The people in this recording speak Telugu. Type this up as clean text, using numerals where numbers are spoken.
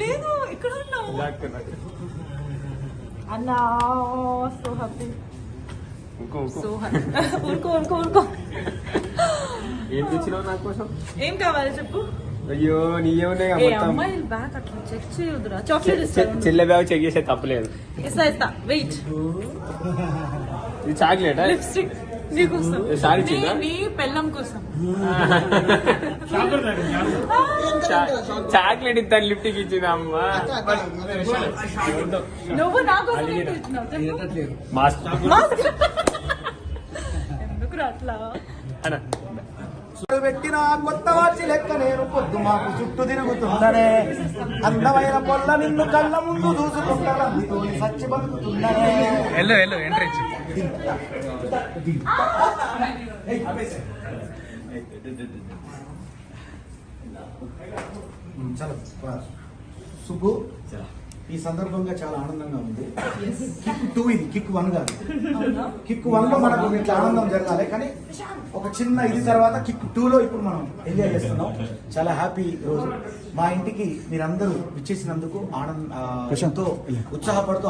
లేదు ఇక్కడ ఉన్నావు అన్నా. So happy. ఊరుకో. ఏం తెచ్చినావు నా కోసం? ఏం కావాలి చెప్పు. అయ్యో నీయే ఉన్నాయి అమ్మాయిలు బ్యాగ్ అట్లా చెక్ చేయొద్దురా. చాక్లెట్ ఇస్తాను. చెల్లె బ్యాగ్ చెక్ చేసే తప్పలేదు. ఇస్తా వెయిట్. ఇది చాక్లెట్ లిప్స్టిక్ నీకోసం. సారీ చిన్న నీ పెళ్ళం కోసం చాక్లెట్ ఇస్తాను లిఫ్ట్కి ఇచ్చింది అమ్మ. నువ్వు నా కోసం ఎందుకు అట్లా పెట్టిన కొత్త వాచి లెక్క నేను పొద్దు మాకు చుట్టూ తిరుగుతుందనే అందమైన పొల్ల నిన్ను కళ్ళ ముందు చూసుకుంటాను సచ్చి బతుకుతుందనే. ఎంట్రీ చలో సుబ్బు, ఈ సందర్భంగా చాలా ఆనందంగా ఉంది. కిక్ 2 ఇది, కిక్ 1 కాదు. కిక్ 1 లో మనకు ఇట్లా ఆనందం జరగాలి, కానీ ఒక చిన్న ఇది తర్వాత కిక్ 2 లో ఇప్పుడు మనం ఎంజాయ్ చేస్తున్నాం. చాలా హ్యాపీ రోజు. మా ఇంటికి మీరందరూ విచ్చేసినందుకు ఆనందంతో ఉత్సాహపడుతూ